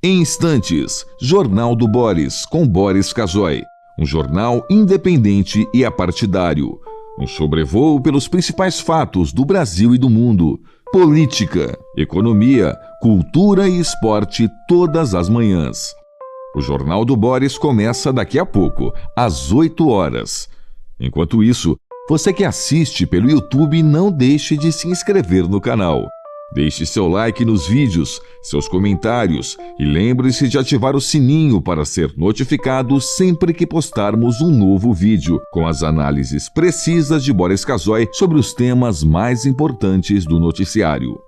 Em instantes, Jornal do Boris, com Boris Casoy. Um jornal independente e apartidário. Um sobrevoo pelos principais fatos do Brasil e do mundo. Política, economia, cultura e esporte todas as manhãs. O Jornal do Boris começa daqui a pouco, às 8 horas. Enquanto isso, você que assiste pelo YouTube, não deixe de se inscrever no canal. Deixe seu like nos vídeos, seus comentários e lembre-se de ativar o sininho para ser notificado sempre que postarmos um novo vídeo, com as análises precisas de Boris Casoy sobre os temas mais importantes do noticiário.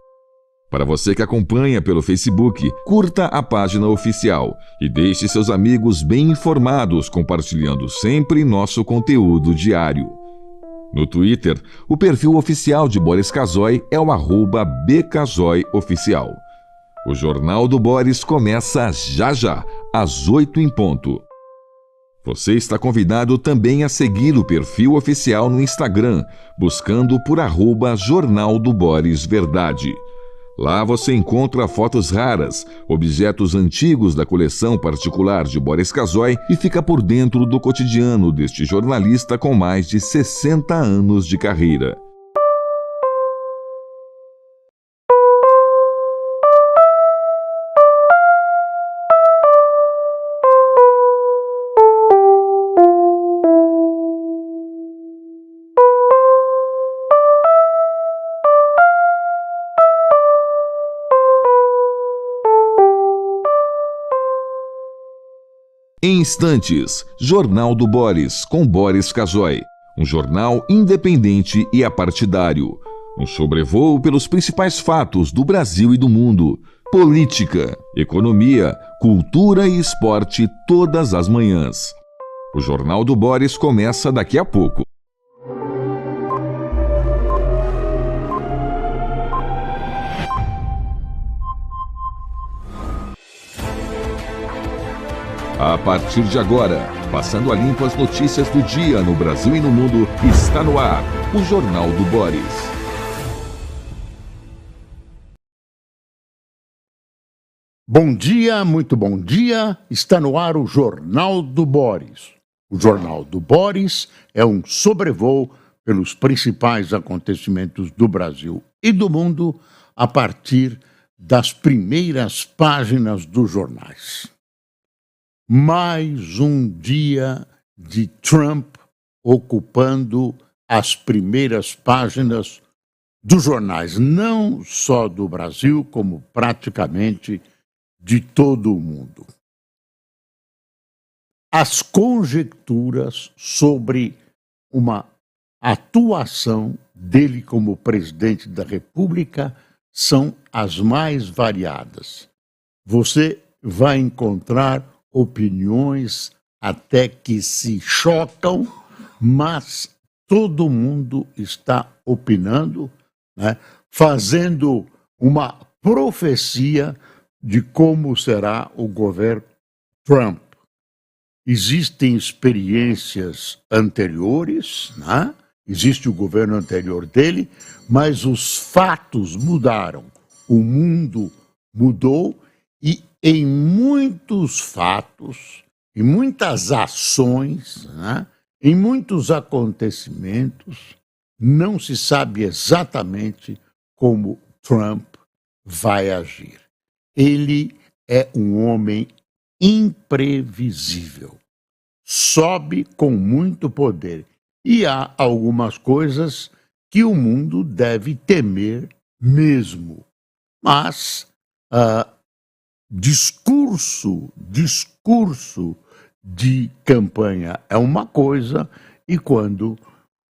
Para você que acompanha pelo Facebook, curta a página oficial e deixe seus amigos bem informados, compartilhando sempre nosso conteúdo diário. No Twitter, o perfil oficial de Boris Casoy é o @bcasoyoficial. O Jornal do Boris começa já, às 8 em ponto. Você está convidado também a seguir o perfil oficial no Instagram, buscando por @Jornal do Boris Verdade. Lá você encontra fotos raras, objetos antigos da coleção particular de Boris Casoy e fica por dentro do cotidiano deste jornalista com mais de 60 anos de carreira. Em instantes, Jornal do Boris, com Boris Casoy. Um jornal independente e apartidário. Um sobrevoo pelos principais fatos do Brasil e do mundo. Política, economia, cultura e esporte todas as manhãs. O Jornal do Boris começa daqui a pouco. A partir de agora, passando a limpo as notícias do dia no Brasil e no mundo, está no ar o Jornal do Boris. Bom dia, muito bom dia. Está no ar o Jornal do Boris. O Jornal do Boris é um sobrevoo pelos principais acontecimentos do Brasil e do mundo a partir das primeiras páginas dos jornais. Mais um dia de Trump ocupando as primeiras páginas dos jornais, não só do Brasil, como praticamente de todo o mundo. As conjecturas sobre uma atuação dele como presidente da República são as mais variadas. Você vai encontrar opiniões até que se chocam, mas todo mundo está opinando, né, fazendo uma profecia de como será o governo Trump. Existem experiências anteriores, né? Existe o governo anterior dele, mas os fatos mudaram, o mundo mudou e em muitos fatos, em muitas ações, né, em muitos acontecimentos, não se sabe exatamente como Trump vai agir. Ele é um homem imprevisível, sobe com muito poder e há algumas coisas que o mundo deve temer mesmo, mas discurso de campanha é uma coisa e quando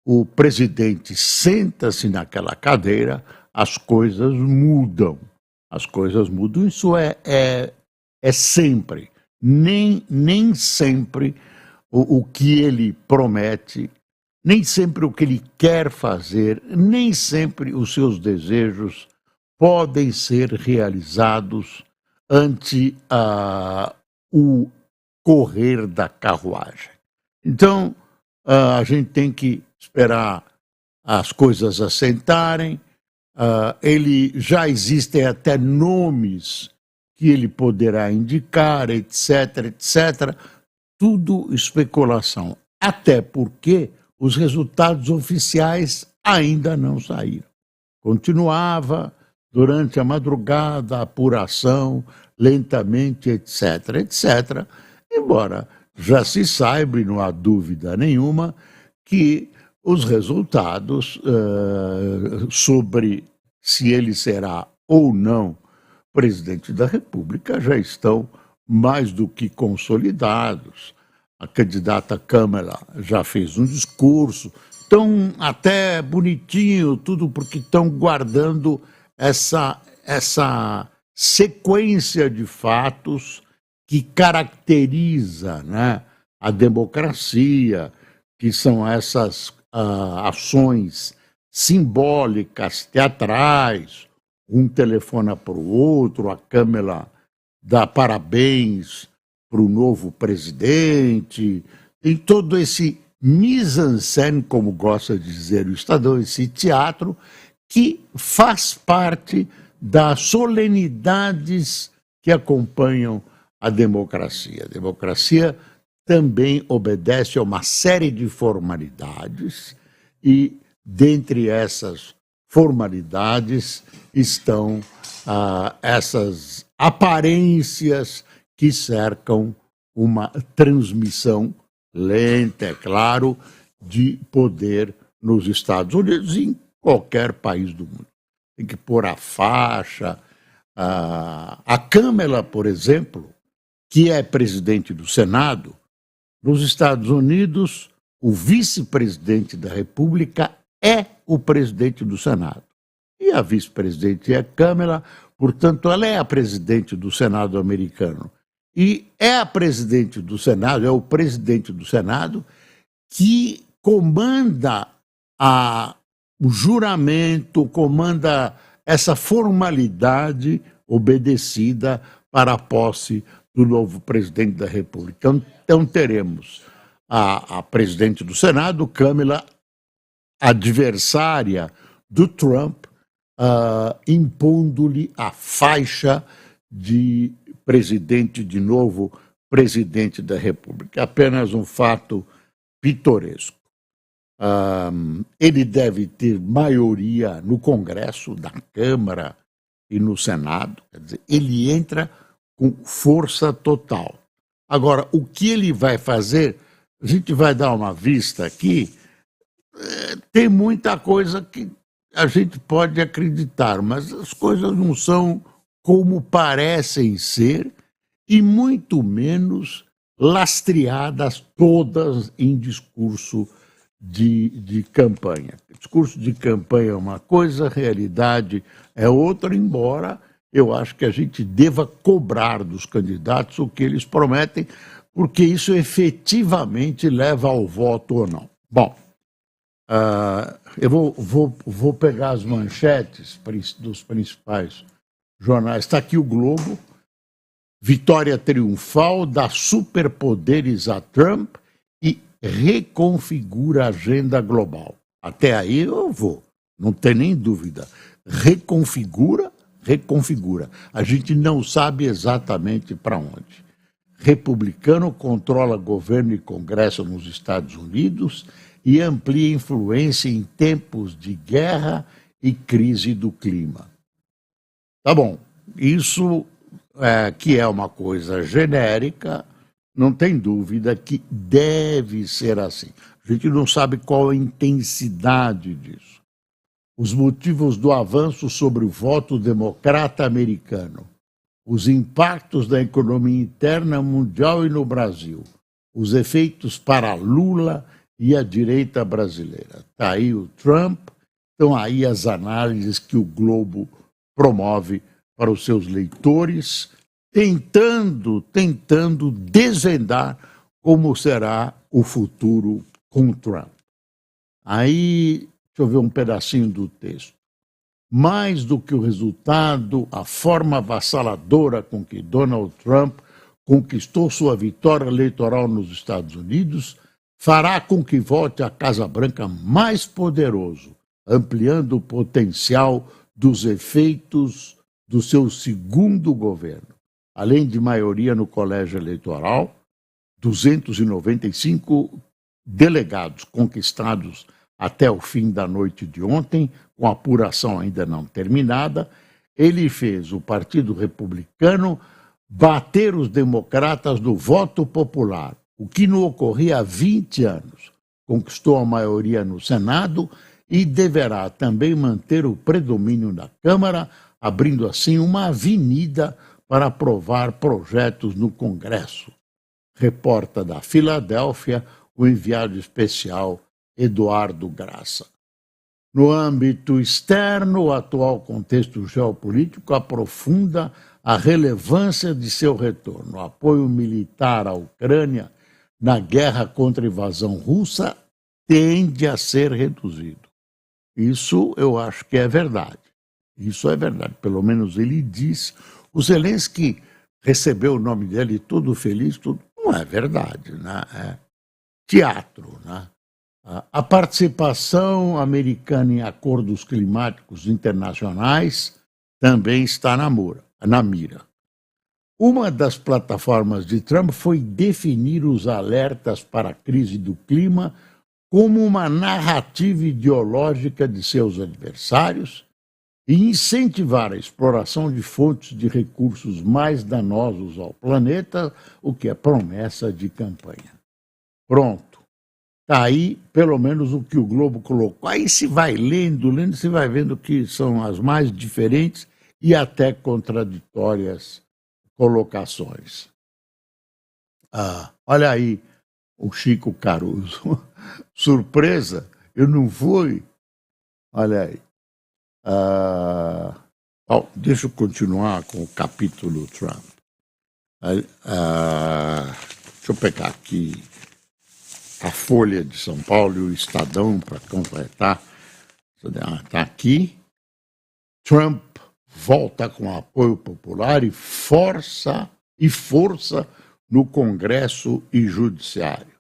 o presidente senta-se naquela cadeira, as coisas mudam. As coisas mudam, isso é sempre. Nem sempre o que ele promete, nem sempre o que ele quer fazer, nem sempre os seus desejos podem ser realizados ante o correr da carruagem. Então, a gente tem que esperar as coisas assentarem. Já existem até nomes que ele poderá indicar, etc, etc. Tudo especulação. Até porque os resultados oficiais ainda não saíram. Continuava, durante a madrugada, a apuração, lentamente, etc, etc. Embora já se saiba, e não há dúvida nenhuma, que os resultados sobre se ele será ou não presidente da República já estão mais do que consolidados. A candidata Câmara já fez um discurso, tão até bonitinho, tudo porque estão guardando essa sequência de fatos que caracteriza, né, a democracia, que são essas ações simbólicas, teatrais, um telefona para o outro, a Câmara dá parabéns para o novo presidente, tem todo esse mise-en-scène, como gosta de dizer o Estadão, esse teatro que faz parte das solenidades que acompanham a democracia. A democracia também obedece a uma série de formalidades e, dentre essas formalidades, estão essas aparências que cercam uma transmissão lenta, é claro, de poder nos Estados Unidos e em qualquer país do mundo. Tem que pôr a faixa. A Câmara, por exemplo, que é presidente do Senado, nos Estados Unidos, o vice-presidente da República é o presidente do Senado. E a vice-presidente é a Câmara, portanto, ela é a presidente do Senado americano. E é a presidente do Senado, é o presidente do Senado que comanda o juramento, comanda essa formalidade obedecida para a posse do novo presidente da República. Então teremos a presidente do Senado, Câmara, adversária do Trump, impondo-lhe a faixa de presidente, de novo presidente da República. Apenas um fato pitoresco. Ele deve ter maioria no Congresso, na Câmara e no Senado. Quer dizer, ele entra com força total. Agora, o que ele vai fazer, a gente vai dar uma vista aqui, tem muita coisa que a gente pode acreditar, mas as coisas não são como parecem ser, e muito menos lastreadas todas em discurso de campanha. Discurso de campanha é uma coisa, realidade é outra, embora eu acho que a gente deva cobrar dos candidatos o que eles prometem, porque isso efetivamente leva ao voto ou não. Bom, eu vou pegar as manchetes dos principais jornais. Está aqui o Globo. Vitória triunfal dá superpoderes a Trump e reconfigura a agenda global. Até aí eu vou, não tem nem dúvida. Reconfigura. A gente não sabe exatamente para onde. Republicano controla governo e Congresso nos Estados Unidos e amplia influência em tempos de guerra e crise do clima. Tá bom, isso que é uma coisa genérica, não tem dúvida que deve ser assim. A gente não sabe qual a intensidade disso. Os motivos do avanço sobre o voto democrata americano, os impactos da economia interna mundial e no Brasil, os efeitos para Lula e a direita brasileira. Está aí o Trump, estão aí as análises que o Globo promove para os seus leitores, tentando desvendar como será o futuro com Trump. Aí, deixa eu ver um pedacinho do texto. Mais do que o resultado, a forma avassaladora com que Donald Trump conquistou sua vitória eleitoral nos Estados Unidos fará com que volte à Casa Branca mais poderoso, ampliando o potencial dos efeitos do seu segundo governo. além de maioria no colégio eleitoral, 295 delegados conquistados até o fim da noite de ontem, com a apuração ainda não terminada. Ele fez o Partido Republicano bater os democratas do voto popular, o que não ocorria há 20 anos. Conquistou a maioria no Senado e deverá também manter o predomínio na Câmara, abrindo assim uma avenida para aprovar projetos no Congresso. Reporta da Filadélfia o enviado especial Eduardo Graça. No âmbito externo, o atual contexto geopolítico aprofunda a relevância de seu retorno. O apoio militar à Ucrânia na guerra contra a invasão russa tende a ser reduzido. Isso eu acho que é verdade. Isso é verdade. Pelo menos ele diz. O Zelensky recebeu o nome dele todo feliz, tudo. Não é verdade, né? É teatro, né? A participação americana em acordos climáticos internacionais também está na mira. Uma das plataformas de Trump foi definir os alertas para a crise do clima como uma narrativa ideológica de seus adversários e incentivar a exploração de fontes de recursos mais danosos ao planeta, o que é promessa de campanha. Pronto. Está aí, pelo menos, o que o Globo colocou. Aí se vai lendo, se vai vendo que são as mais diferentes e até contraditórias colocações. Olha aí o Chico Caruso. Surpresa, eu não fui. Olha aí. Deixa eu continuar com o capítulo Trump. Deixa eu pegar aqui a Folha de São Paulo e o Estadão para completar. Está aqui. Trump volta com apoio popular e força no Congresso e Judiciário.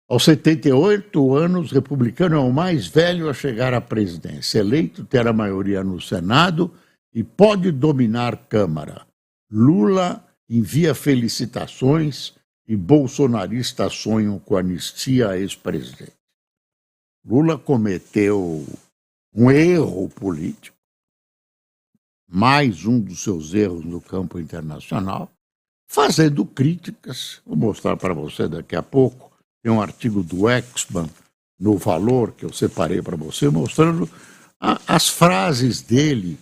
Aos 78 anos, o republicano é o mais velho a chegar à presidência. Eleito, terá maioria no Senado e pode dominar a Câmara. Lula envia felicitações e bolsonaristas sonham com anistia a ex-presidente. Lula cometeu um erro político, mais um dos seus erros no campo internacional, fazendo críticas. Vou mostrar para você daqui a pouco. Tem um artigo do Expan no Valor, que eu separei para você, mostrando as frases dele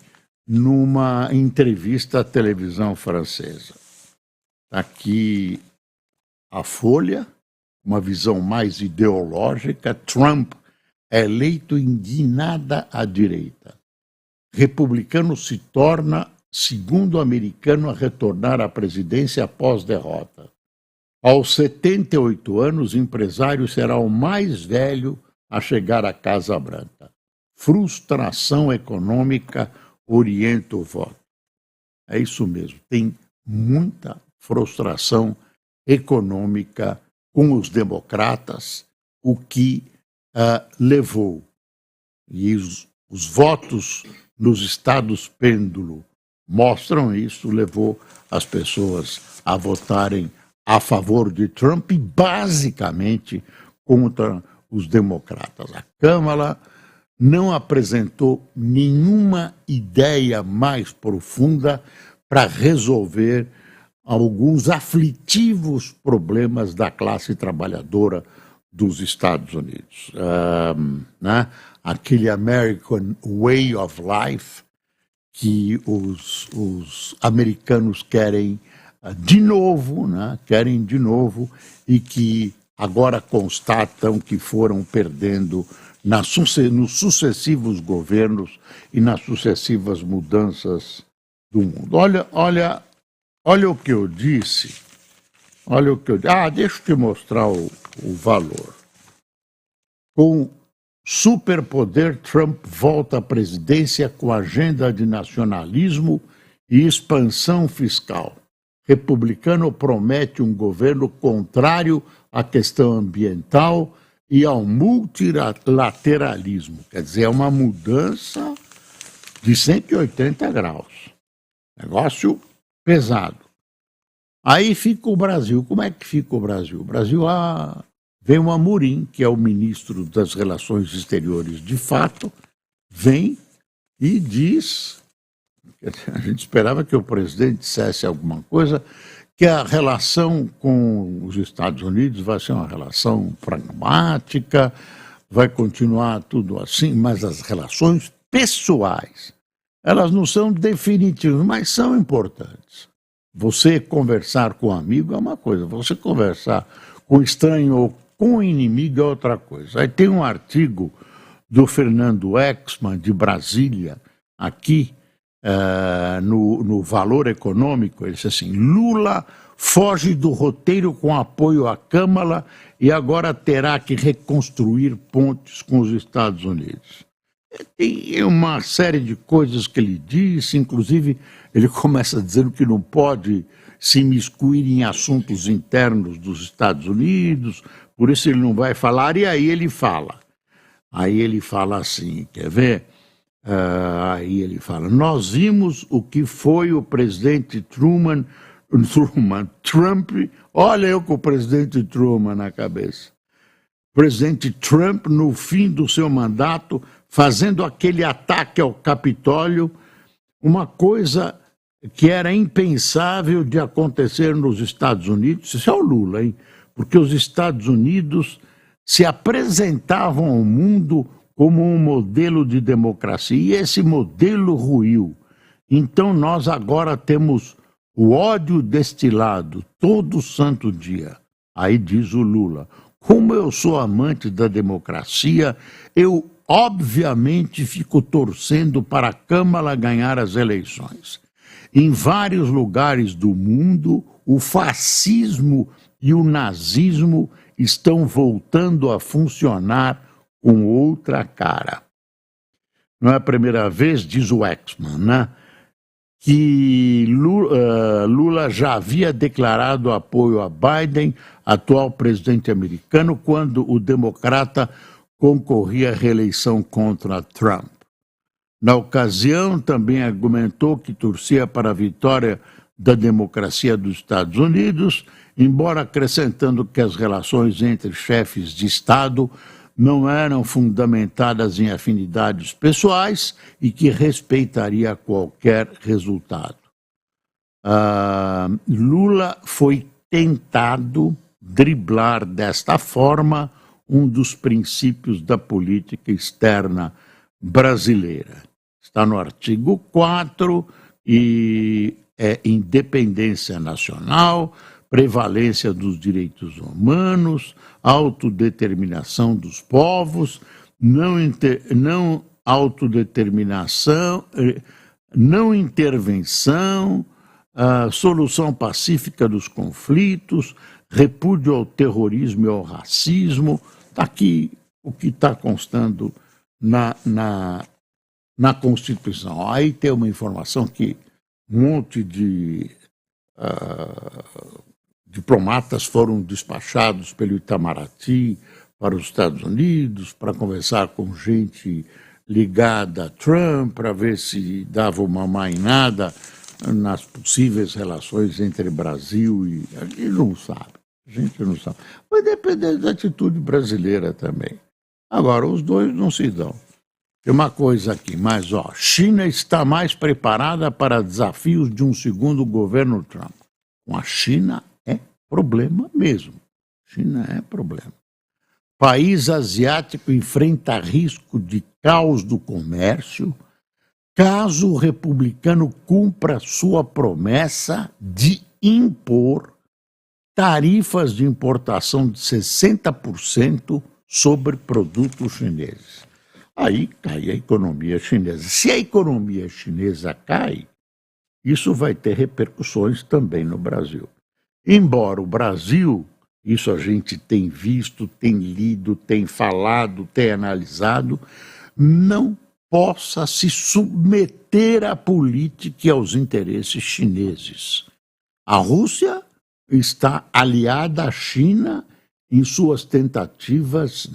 numa entrevista à televisão francesa. Aqui a Folha, uma visão mais ideológica. Trump é eleito em guinada à direita. Republicano se torna segundo americano a retornar à presidência após derrota. Aos 78 anos, o empresário será o mais velho a chegar à Casa Branca. Frustração econômica orienta o voto. É isso mesmo, tem muita frustração econômica com os democratas, o que levou, e os votos nos estados pêndulo mostram isso, levou as pessoas a votarem a favor de Trump e basicamente contra os democratas. A Câmara não apresentou nenhuma ideia mais profunda para resolver alguns aflitivos problemas da classe trabalhadora dos Estados Unidos. Aquele American Way of Life que os americanos querem de novo, querem de novo, e que agora constatam que foram perdendo nos sucessivos governos e nas sucessivas mudanças do mundo. Olha o que eu disse. Deixa eu te mostrar o Valor. Com superpoder, Trump volta à presidência com agenda de nacionalismo e expansão fiscal. Republicano promete um governo contrário à questão ambiental e ao multilateralismo. Quer dizer, é uma mudança de 180 graus. Negócio pesado. Aí fica o Brasil. Como é que fica o Brasil? O Brasil, vem o Amorim, que é o ministro das Relações Exteriores de fato, vem e diz, a gente esperava que o presidente dissesse alguma coisa, que a relação com os Estados Unidos vai ser uma relação pragmática, vai continuar tudo assim, mas as relações pessoais, elas não são definitivas, mas são importantes. Você conversar com um amigo é uma coisa, você conversar com estranho ou com inimigo é outra coisa. Aí tem um artigo do Fernando Exman, de Brasília, aqui no Valor Econômico, ele disse assim: Lula foge do roteiro com apoio à Câmara e agora terá que reconstruir pontes com os Estados Unidos. Tem uma série de coisas que ele disse, inclusive ele começa dizendo que não pode se imiscuir em assuntos internos dos Estados Unidos, por isso ele não vai falar, e aí ele fala. Aí ele fala assim, quer ver? Aí ele fala: nós vimos o que foi o presidente Trump, olha eu com o presidente Truman na cabeça. Presidente Trump, no fim do seu mandato, fazendo aquele ataque ao Capitólio, uma coisa que era impensável de acontecer nos Estados Unidos. Isso é o Lula, hein? Porque os Estados Unidos se apresentavam ao mundo como um modelo de democracia, e esse modelo ruiu. Então nós agora temos o ódio destilado todo santo dia. Aí diz o Lula: como eu sou amante da democracia, eu obviamente fico torcendo para a Câmara ganhar as eleições. Em vários lugares do mundo, o fascismo e o nazismo estão voltando a funcionar com outra cara. Não é a primeira vez, diz o Exman, né, que Lula já havia declarado apoio a Biden, atual presidente americano, quando o democrata concorria à reeleição contra Trump. Na ocasião, também argumentou que torcia para a vitória da democracia dos Estados Unidos, embora acrescentando que as relações entre chefes de Estado não eram fundamentadas em afinidades pessoais e que respeitaria qualquer resultado. Lula foi tentado driblar desta forma um dos princípios da política externa brasileira. Está no artigo 4 e é independência nacional, prevalência dos direitos humanos, autodeterminação dos povos, não autodeterminação, não intervenção, solução pacífica dos conflitos, repúdio ao terrorismo e ao racismo. Está aqui o que está constando na Constituição. Aí tem uma informação que um monte de diplomatas foram despachados pelo Itamaraty para os Estados Unidos para conversar com gente ligada a Trump, para ver se dava uma mainada nas possíveis relações entre Brasil e... A gente não sabe. Vai depender da atitude brasileira também. Agora, os dois não se dão. Tem uma coisa aqui, mas China está mais preparada para desafios de um segundo governo Trump. Com a China é problema mesmo. China é problema. País asiático enfrenta risco de caos do comércio caso o republicano cumpra sua promessa de impor tarifas de importação de 60% sobre produtos chineses. Aí cai a economia chinesa. Se a economia chinesa cai, isso vai ter repercussões também no Brasil. Embora o Brasil, isso a gente tem visto, tem lido, tem falado, tem analisado, não possa se submeter à política e aos interesses chineses. A Rússia está aliada à China em suas tentativas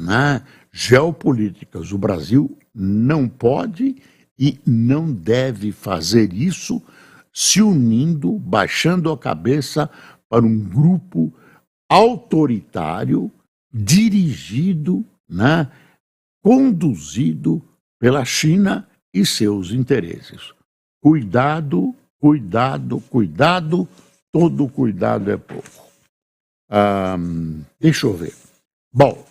geopolíticas. O Brasil não pode e não deve fazer isso se unindo, baixando a cabeça para um grupo autoritário, dirigido, né, conduzido pela China e seus interesses. Cuidado, cuidado, cuidado, todo cuidado é pouco. Deixa eu ver. Bom,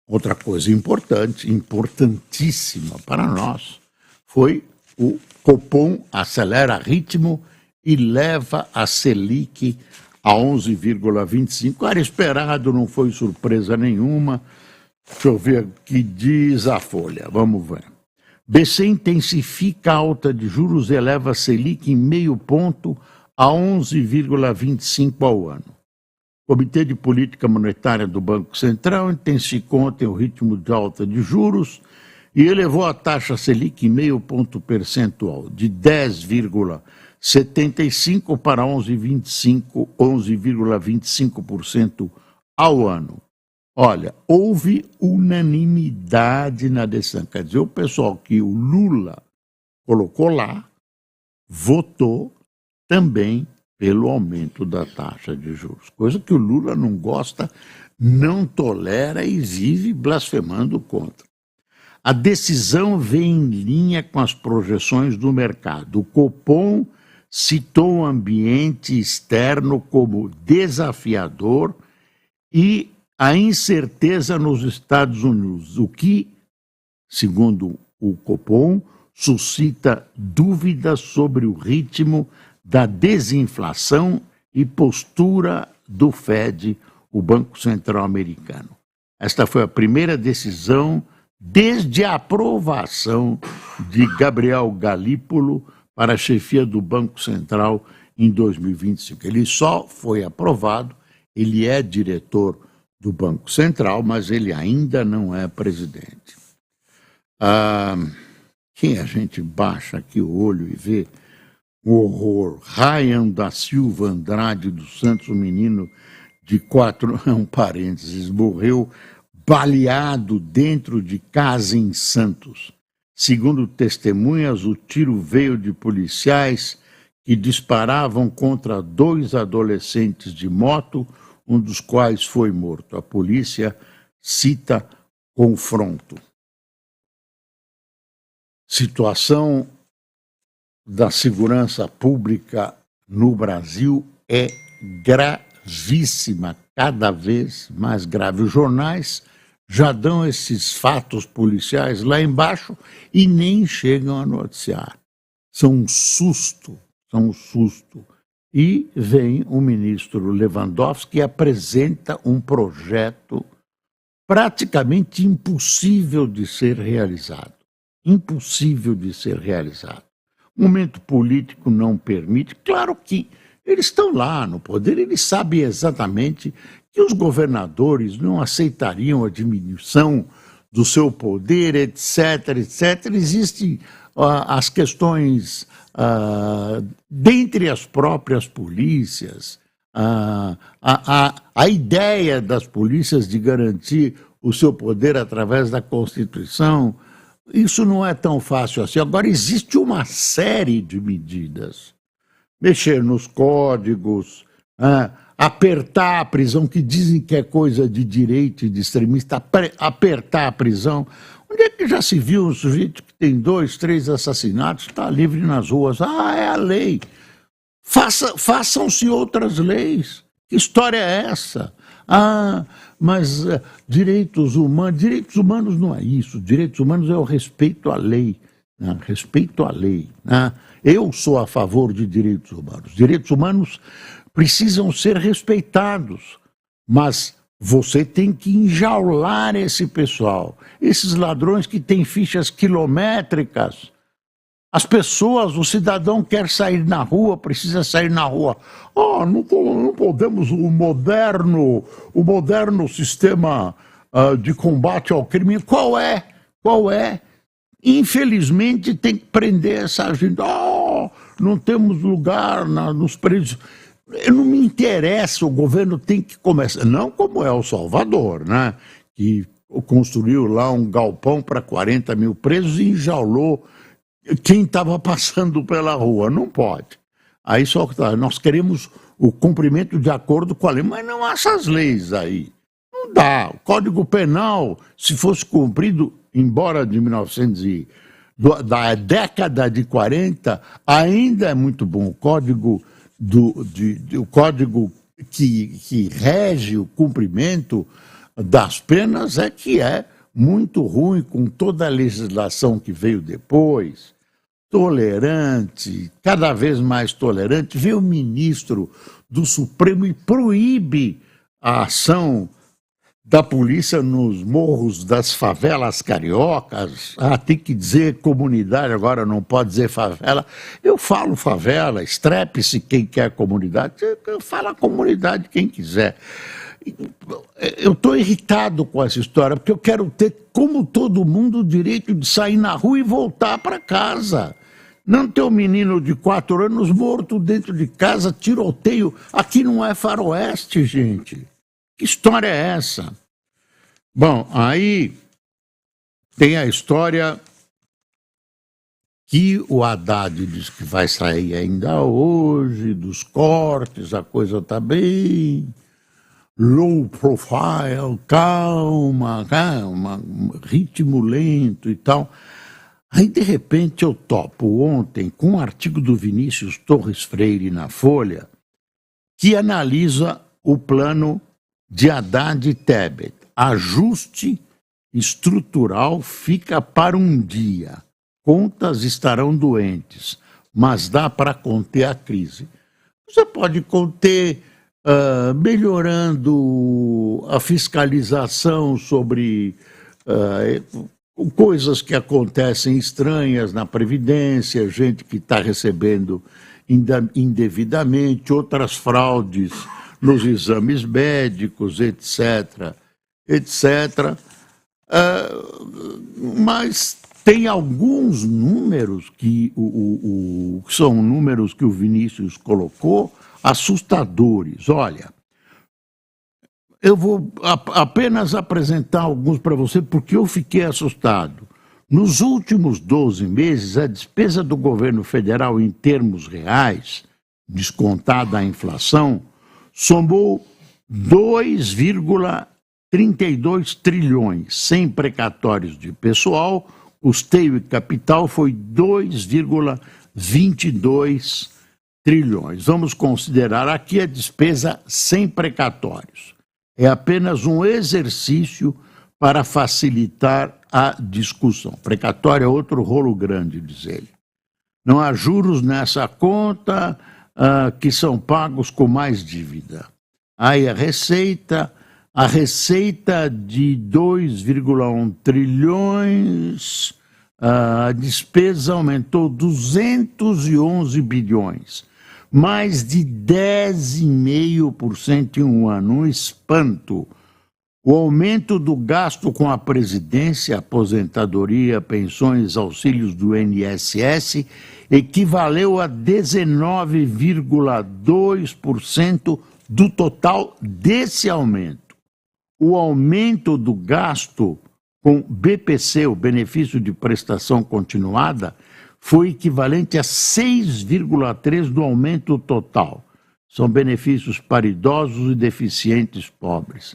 outra coisa importante, importantíssima para nós, foi o Copom acelera ritmo e leva a Selic a 11,25. Era esperado, não foi surpresa nenhuma. Deixa eu ver o que diz a Folha. Vamos ver. BC intensifica a alta de juros e eleva a Selic em meio ponto a 11,25 ao ano. O Comitê de Política Monetária do Banco Central intensificou ontem o ritmo de alta de juros e elevou a taxa Selic em meio ponto percentual, de 10,75% para 11,25% ao ano. Olha, houve unanimidade na decisão. Quer dizer, o pessoal que o Lula colocou lá votou também pelo aumento da taxa de juros. Coisa que o Lula não gosta, não tolera e vive blasfemando contra. A decisão vem em linha com as projeções do mercado. O Copom citou o ambiente externo como desafiador e a incerteza nos Estados Unidos, o que, segundo o Copom, suscita dúvidas sobre o ritmo da desinflação e postura do Fed, o Banco Central Americano. Esta foi a primeira decisão desde a aprovação de Gabriel Galípolo para a chefia do Banco Central em 2025. Ele só foi aprovado, ele é diretor do Banco Central, mas ele ainda não é presidente. Quem a gente baixa aqui o olho e vê o horror. Ryan da Silva Andrade dos Santos, um menino de 4, um parênteses, morreu baleado dentro de casa em Santos. Segundo testemunhas, o tiro veio de policiais que disparavam contra 2 adolescentes de moto, um dos quais foi morto. A polícia cita confronto. Situação da segurança pública no Brasil é gravíssima, cada vez mais grave. Os jornais já dão esses fatos policiais lá embaixo e nem chegam a noticiar. São um susto, são um susto. E vem o ministro Lewandowski e apresenta um projeto praticamente impossível de ser realizado. Impossível de ser realizado. O momento político não permite. Claro que eles estão lá no poder, eles sabem exatamente que os governadores não aceitariam a diminuição do seu poder, etc., etc. Existem as questões dentre as próprias polícias, a ideia das polícias de garantir o seu poder através da Constituição, isso não é tão fácil assim. Agora, existe uma série de medidas. Mexer nos códigos, apertar a prisão, que dizem que é coisa de direita e de extremista, apertar a prisão. Onde é que já se viu um sujeito que tem 2, 3 assassinatos, está livre nas ruas? É a lei. Façam-se outras leis. Que história é essa? Mas direitos humanos não é isso. Direitos humanos é o respeito à lei. Né? Respeito à lei. Né? Eu sou a favor de direitos humanos. Direitos humanos precisam ser respeitados, mas você tem que enjaular esse pessoal. Esses ladrões que têm fichas quilométricas. As pessoas, o cidadão quer sair na rua, precisa sair na rua. Não podemos, o moderno sistema de combate ao crime. Qual é? Infelizmente tem que prender essa gente. Não temos lugar nos presídios. Não me interessa, o governo tem que começar, não como é o Salvador, né? Que construiu lá um galpão para 40 mil presos e enjaulou quem estava passando pela rua. Não pode. Aí só nós queremos o cumprimento de acordo com a lei, mas não há essas leis aí. Não dá. O Código Penal, se fosse cumprido, embora de 1900 da década de 40, ainda é muito bom. O código, o código que rege o cumprimento das penas é que é muito ruim, com toda a legislação que veio depois, tolerante, cada vez mais tolerante. Vê o ministro do Supremo e proíbe a ação da polícia nos morros das favelas cariocas. Tem que dizer comunidade, agora não pode dizer favela. Eu falo favela, estrepe-se quem quer comunidade, fala comunidade quem quiser. Eu estou irritado com essa história, porque eu quero ter, como todo mundo, o direito de sair na rua e voltar para casa. Não ter um menino de 4 anos morto dentro de casa, tiroteio. Aqui não é faroeste, gente. Que história é essa? Bom, aí tem a história que o Haddad diz que vai sair ainda hoje, dos cortes, a coisa está bem low profile, calma, ritmo lento e tal. Aí, de repente, eu topo ontem com um artigo do Vinícius Torres Freire na Folha, que analisa o plano de Haddad e Tebet. Ajuste estrutural fica para um dia. Contas estarão doentes, mas dá para conter a crise. Você pode conter melhorando a fiscalização sobre coisas que acontecem estranhas na Previdência, gente que está recebendo indevidamente, outras fraudes nos exames médicos, etc., etc. Mas tem alguns números que são números que o Vinícius colocou, assustadores. Olha, eu vou apenas apresentar alguns para você porque eu fiquei assustado. Nos últimos 12 meses, a despesa do governo federal em termos reais, descontada a inflação, somou 2,32 trilhões, sem precatórios de pessoal, custeio e capital foi 2,22 trilhões. Vamos considerar aqui a despesa sem precatórios. É apenas um exercício para facilitar a discussão. Precatório é outro rolo grande, diz ele. Não há juros nessa conta que são pagos com mais dívida. Aí a receita de 2,1 trilhões, a despesa aumentou 211 bilhões, mais de 10,5% em um ano, um espanto. O aumento do gasto com a presidência, aposentadoria, pensões, auxílios do INSS equivaleu a 19,2% do total desse aumento. O aumento do gasto com BPC, o benefício de prestação continuada, foi equivalente a 6,3% do aumento total. São benefícios para idosos e deficientes pobres.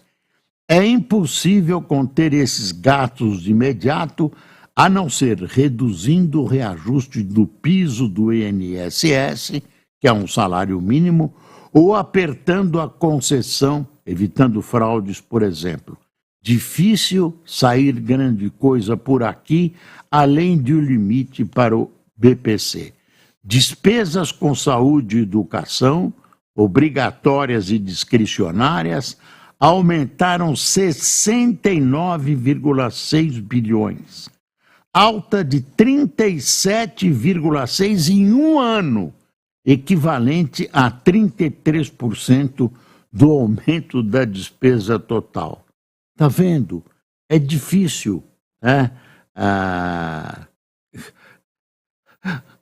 É impossível conter esses gastos de imediato, a não ser reduzindo o reajuste do piso do INSS, que é um salário mínimo, ou apertando a concessão, evitando fraudes, por exemplo. Difícil sair grande coisa por aqui, além de um limite para o BPC. Despesas com saúde e educação, obrigatórias e discricionárias, aumentaram 69,6 bilhões. Alta de 37,6 em um ano, equivalente a 33% do aumento da despesa total. Está vendo? É difícil, né?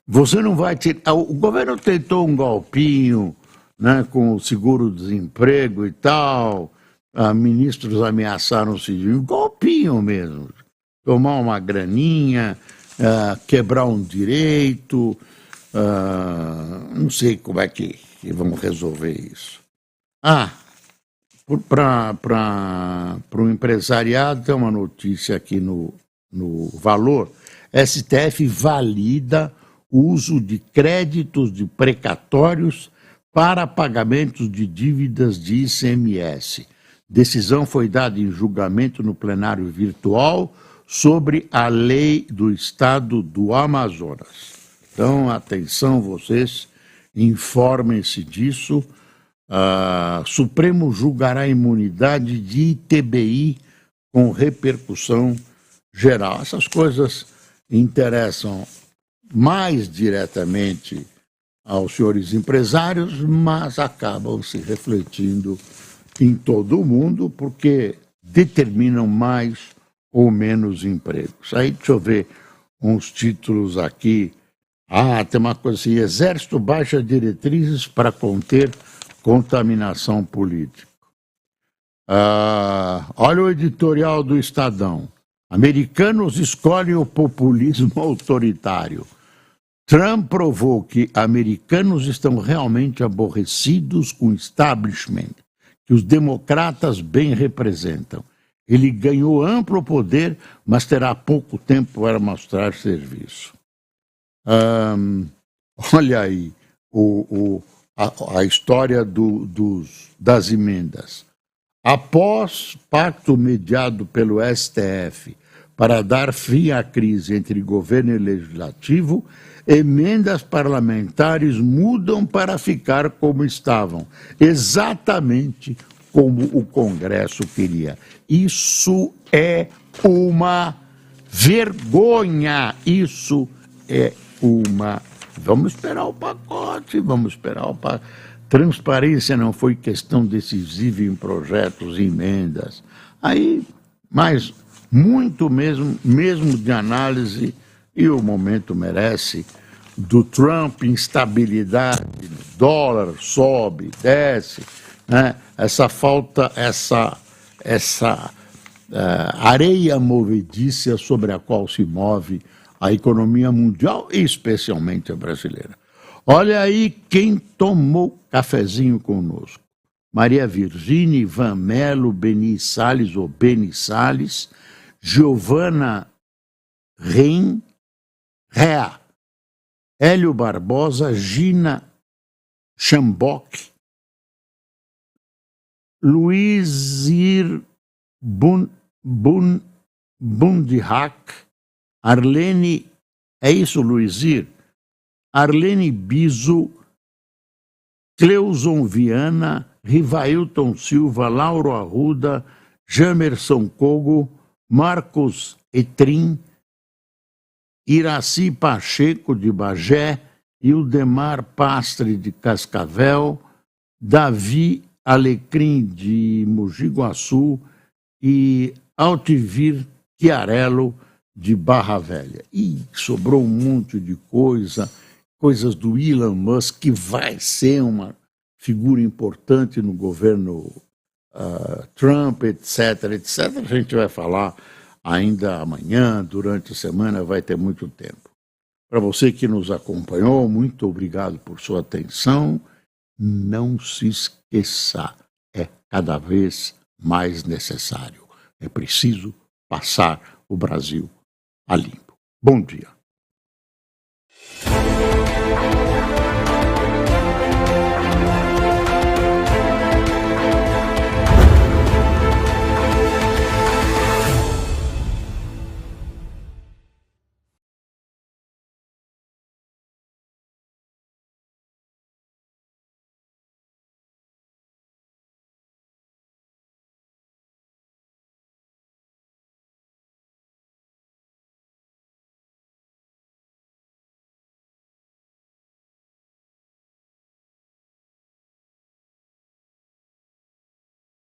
Você não vai tirar. O governo tentou um golpinho, né, com o seguro-desemprego e tal. Ministros ameaçaram se de um golpinho mesmo. Tomar uma graninha, quebrar um direito, não sei como é que vamos resolver isso. Para o empresariado, tem uma notícia aqui no Valor. STF valida o uso de créditos de precatórios para pagamentos de dívidas de ICMS. Decisão foi dada em julgamento no plenário virtual sobre a lei do Estado do Amazonas. Então, atenção vocês, informem-se disso. Supremo julgará a imunidade de ITBI com repercussão geral. Essas coisas interessam mais diretamente aos senhores empresários, mas acabam se refletindo em todo o mundo, porque determinam mais ou menos empregos. Aí, deixa eu ver uns títulos aqui. Tem uma coisa assim: Exército baixa diretrizes para conter contaminação política. Olha o editorial do Estadão. Americanos escolhem o populismo autoritário. Trump provou que americanos estão realmente aborrecidos com o establishment que os democratas bem representam. Ele ganhou amplo poder, mas terá pouco tempo para mostrar serviço. Olha aí a história das emendas. Após pacto mediado pelo STF para dar fim à crise entre governo e legislativo, emendas parlamentares mudam para ficar como estavam, exatamente como o Congresso queria. Isso é uma vergonha, isso é uma... Vamos esperar o pacote, Transparência não foi questão decisiva em projetos e emendas. Aí, mas muito mesmo de análise, e o momento merece, do Trump, instabilidade, dólar sobe, desce, né? Essa areia movediça sobre a qual se move a economia mundial e especialmente a brasileira. Olha aí quem tomou cafezinho conosco. Maria Virgínia, Ivan Melo, Beni Salles, ou Beni Salles, Giovana Rea, Hélio Barbosa, Gina Chambock, Luizir Bundihack, Arlene, é isso, Luizir? Arlene Biso, Cleuson Viana, Rivailton Silva, Lauro Arruda, Jamerson Cogo, Marcos Etrim, Iraci Pacheco de Bagé, Ildemar Pastre de Cascavel, Davi Alecrim de Mogi Guaçu e Altivir Chiarello de Barra Velha. E sobrou um monte de coisas do Elon Musk, que vai ser uma figura importante no governo Trump, etc, etc. A gente vai falar ainda amanhã, durante a semana, vai ter muito tempo. Para você que nos acompanhou, muito obrigado por sua atenção. Não se esqueça, é cada vez mais necessário. É preciso passar o Brasil a limpo. Bom dia.